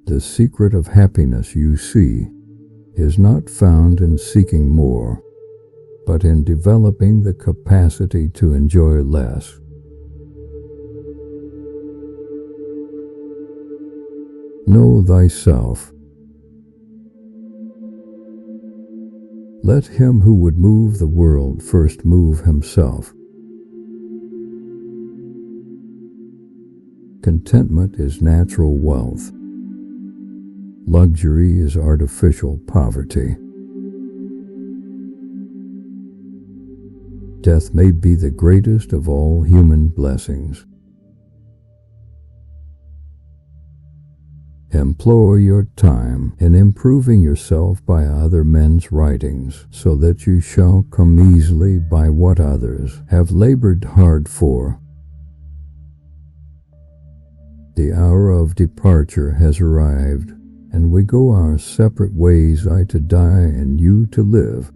The secret of happiness, you see, is not found in seeking more, but in developing the capacity to enjoy less. Know thyself. Let him who would move the world first move himself. Contentment is natural wealth. Luxury is artificial poverty. Death may be the greatest of all human blessings. Employ your time in improving yourself by other men's writings, so that you shall come easily by what others have labored hard for. The hour of departure has arrived, and we go our separate ways, I to die and you to live.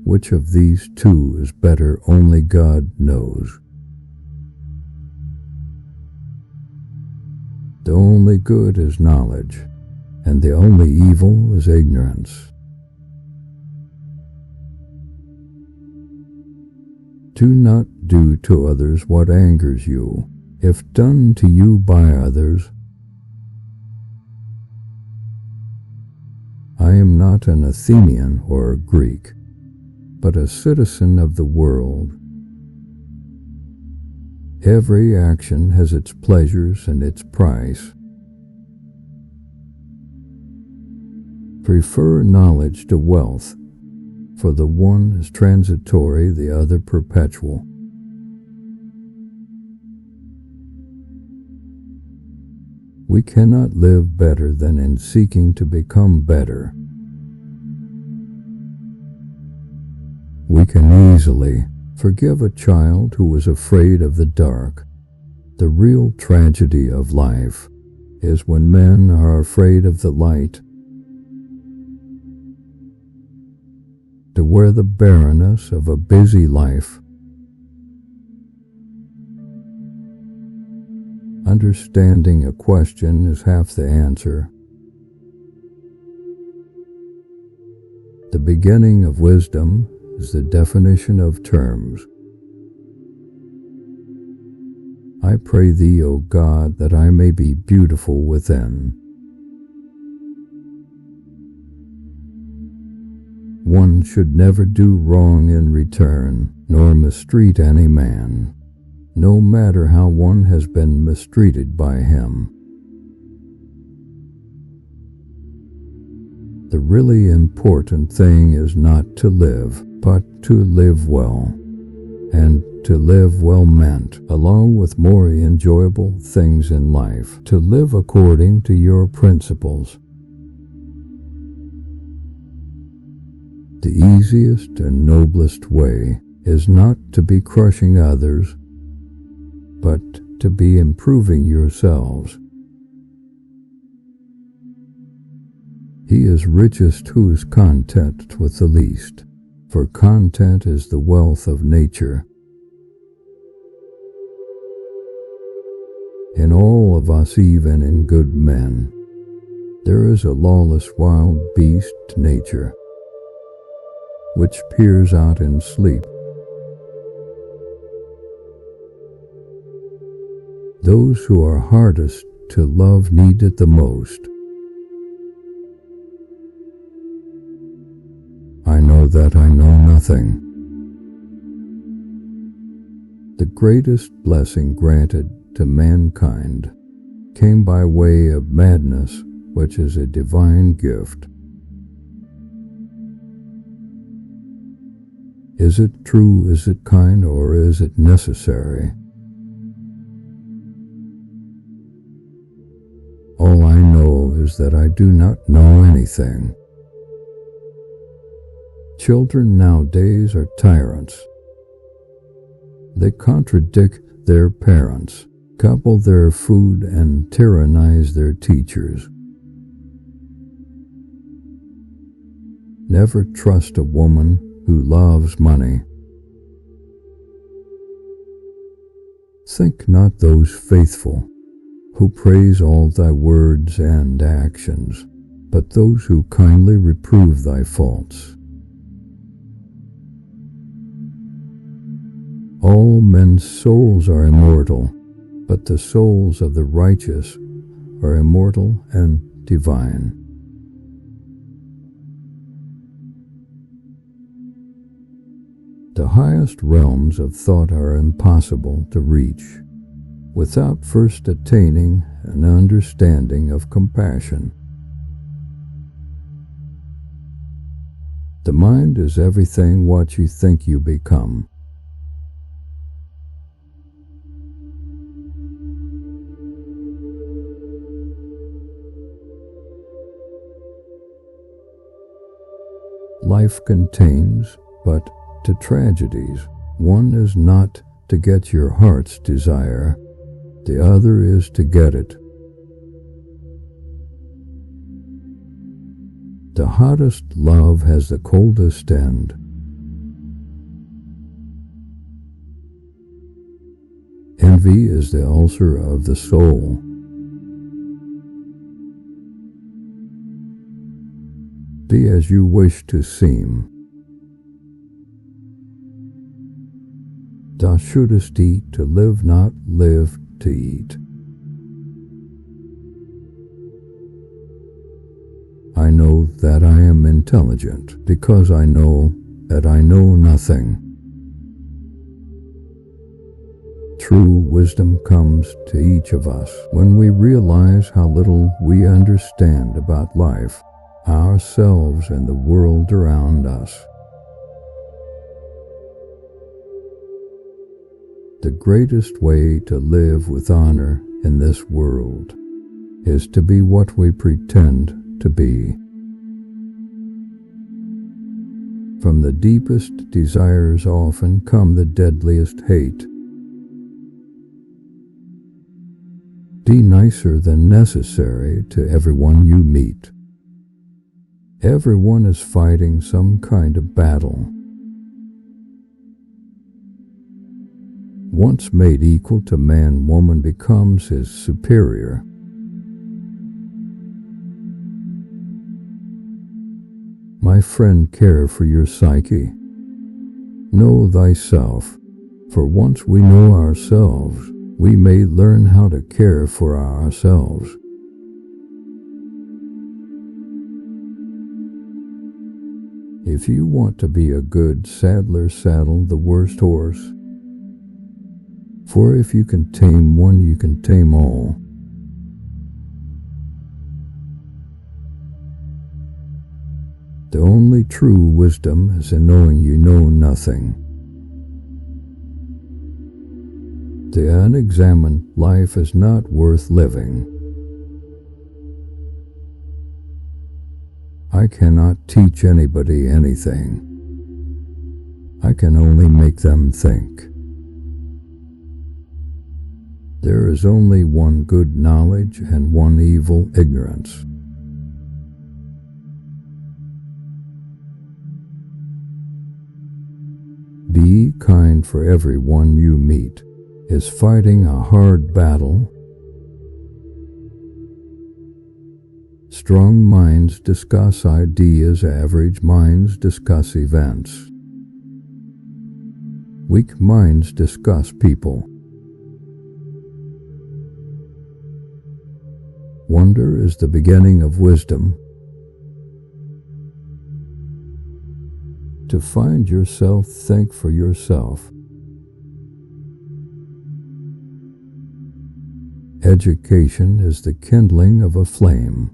Which of these two is better, only God knows. The only good is knowledge, and the only evil is ignorance. Do not do to others what angers you, if done to you by others. I am not an Athenian or a Greek, but a citizen of the world. Every action has its pleasures and its price. Prefer knowledge to wealth, for the one is transitory, the other perpetual. We cannot live better than in seeking to become better. We can easily forgive a child who was afraid of the dark. The real tragedy of life is when men are afraid of the light. To wear the barrenness of a busy life. Understanding a question is half the answer. The beginning of wisdom is the definition of terms. I pray thee, O God, that I may be beautiful within. One should never do wrong in return, nor mistreat any man, no matter how one has been mistreated by him. The really important thing is not to live, but to live well. And to live well meant, along with more enjoyable things in life, to live according to your principles. The easiest and noblest way is not to be crushing others, but to be improving yourselves. He is richest who is content with the least, for content is the wealth of nature. In all of us, even in good men, there is a lawless wild beast, nature, which peers out in sleep. Those who are hardest to love need it the most. I know that I know nothing. The greatest blessing granted to mankind came by way of madness, which is a divine gift. Is it true, is it kind, or is it necessary? All I know is that I do not know anything. Children nowadays are tyrants. They contradict their parents, couple their food, and tyrannize their teachers. Never trust a woman who loves money. Think not those faithful who praise all thy words and actions, but those who kindly reprove thy faults. All men's souls are immortal, but the souls of the righteous are immortal and divine. The highest realms of thought are impossible to reach without first attaining an understanding of compassion. The mind is everything what you think you become. Life contains but to tragedies. One is not to get your heart's desire, the other is to get it. The hottest love has the coldest end. Envy is the ulcer of the soul. Be as you wish to seem. Thou shouldest eat to live, not live to eat. I know that I am intelligent because I know that I know nothing. True wisdom comes to each of us when we realize how little we understand about life, ourselves, and the world around us. The greatest way to live with honor in this world is to be what we pretend to be. From the deepest desires often come the deadliest hate. Be nicer than necessary to everyone you meet. Everyone is fighting some kind of battle. Once made equal to man, woman becomes his superior. My friend, care for your psyche. Know thyself, for once we know ourselves, we may learn how to care for ourselves. If you want to be a good saddler, saddle the worst horse. For if you can tame one, you can tame all. The only true wisdom is in knowing you know nothing. The unexamined life is not worth living. I cannot teach anybody anything. I can only make them think. There is only one good knowledge and one evil ignorance. Be kind, for everyone you meet is fighting a hard battle. Strong minds discuss ideas, average minds discuss events. Weak minds discuss people. Wonder is the beginning of wisdom. To find yourself, think for yourself. Education is the kindling of a flame,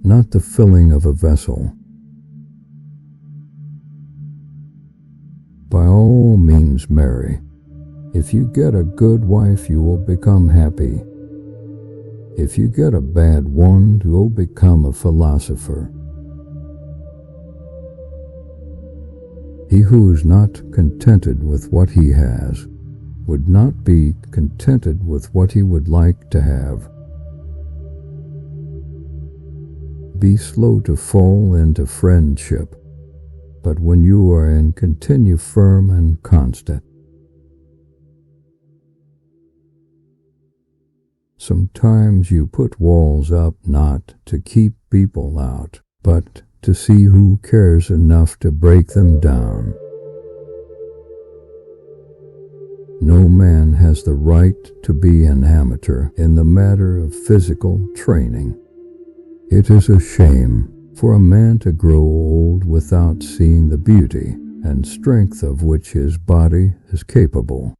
not the filling of a vessel. By all means marry. If you get a good wife, you will become happy. If you get a bad one, you will become a philosopher. He who is not contented with what he has would not be contented with what he would like to have. Be slow to fall into friendship, but when you are in, continue firm and constant. Sometimes you put walls up not to keep people out, but to see who cares enough to break them down. No man has the right to be an amateur in the matter of physical training. It is a shame for a man to grow old without seeing the beauty and strength of which his body is capable.